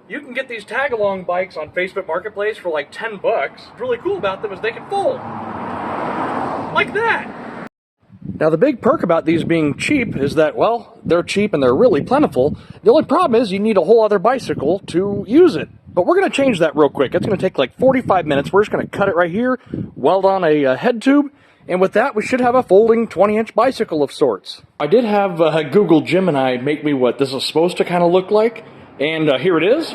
You can get these tag-along bikes on Facebook Marketplace for like 10 bucks. What's really cool about them is they can fold. Like that. Now the big perk about these being cheap is that, well, they're cheap and they're really plentiful. The only problem is you need a whole other bicycle to use it. But we're going to change that real quick. It's going to take like 45 minutes. We're just going to cut it right here, weld on a head tube, and with that we should have a folding 20-inch bicycle of sorts. I did have Google Gemini make me what this is supposed to kind of look like. And here it is.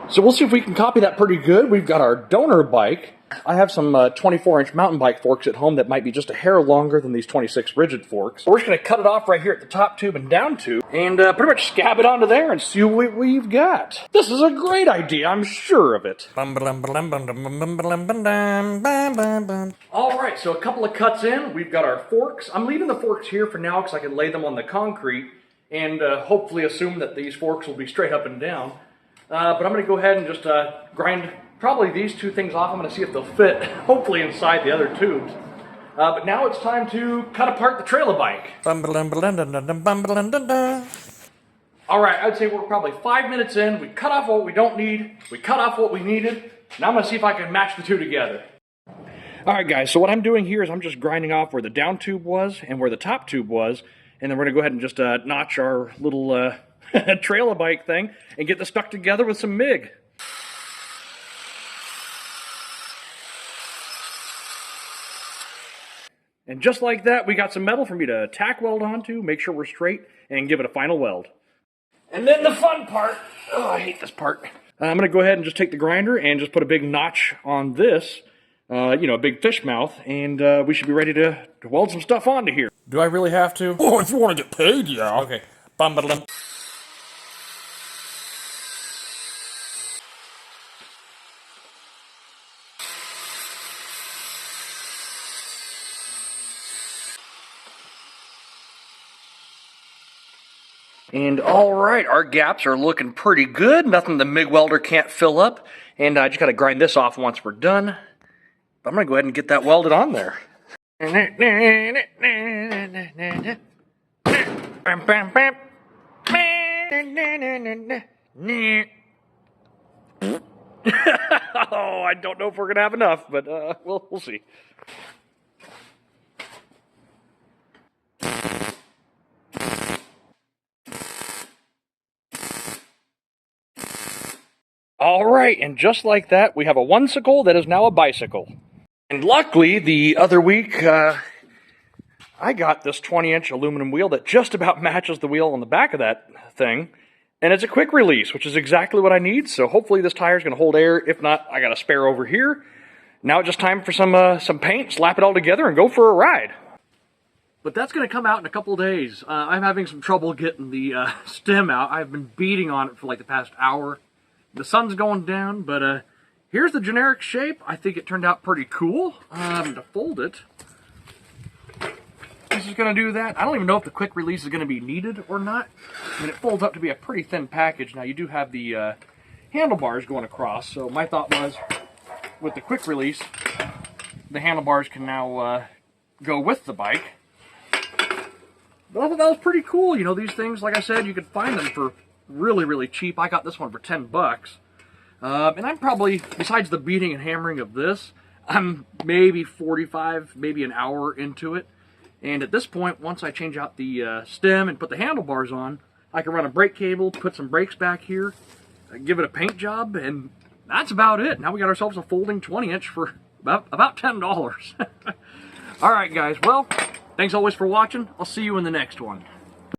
So we'll see if we can copy that pretty good. We've got our donor bike. I have some 24-inch mountain bike forks at home that might be just a hair longer than these 26 rigid forks. We're just going to cut it off right here at the top tube and down tube and pretty much scab it onto there and see what we've got. This is a great idea, I'm sure of it. Alright, so a couple of cuts in. We've got our forks. I'm leaving the forks here for now because I can lay them on the concrete and hopefully assume that these forks will be straight up and down. But I'm going to go ahead and just grind probably these two things off. I'm going to see if they'll fit, hopefully inside the other tubes. But now it's time to cut apart the trailer bike. Alright, I'd say we're probably 5 minutes in. We cut off what we don't need. We cut off what we needed. Now I'm going to see if I can match the two together. Alright guys, so what I'm doing here is I'm just grinding off where the down tube was and where the top tube was. And then we're going to go ahead and just notch our little trailer bike thing and get this stuck together with some MIG. And just like that, we got some metal for me to tack weld onto, make sure we're straight, and give it a final weld. And then the fun part. Oh, I hate this part. I'm going to go ahead and just take the grinder and just put a big notch on this, you know, a big fish mouth, and we should be ready to weld some stuff onto here. Do I really have to? Oh, if you want to get paid, yeah. Okay. Bum-ba-dum. And alright, our gaps are looking pretty good. Nothing the MIG welder can't fill up. And I just got to grind this off once we're done. But I'm going to go ahead and get that welded on there. Oh, I don't know if we're going to have enough, but we'll see. Alright, and just like that, we have a one-sicle that is now a bicycle. And luckily, the other week, I got this 20-inch aluminum wheel that just about matches the wheel on the back of that thing. And it's a quick release, which is exactly what I need. So hopefully this tire is going to hold air. If not, I got a spare over here. Now it's just time for some paint, slap it all together, and go for a ride. But that's going to come out in a couple of days. I'm having some trouble getting the stem out. I've been beating on it for like the past hour. The sun's going down, but here's the generic shape. I think it turned out pretty cool. To fold it, this is going to do that. I don't even know if the quick release is going to be needed or not. I mean, it folds up to be a pretty thin package. Now, you do have the handlebars going across, so my thought was, with the quick release, the handlebars can now go with the bike. But I thought that was pretty cool. You know, these things, like I said, you could find them for really, really cheap. I got this one for 10 bucks. And I'm probably, besides the beating and hammering of this, I'm maybe 45, maybe an hour into it. And at this point, once I change out the stem and put the handlebars on, I can run a brake cable, put some brakes back here, give it a paint job, and that's about it. Now we got ourselves a folding 20-inch for about $10. All right, guys. Well, thanks always for watching. I'll see you in the next one.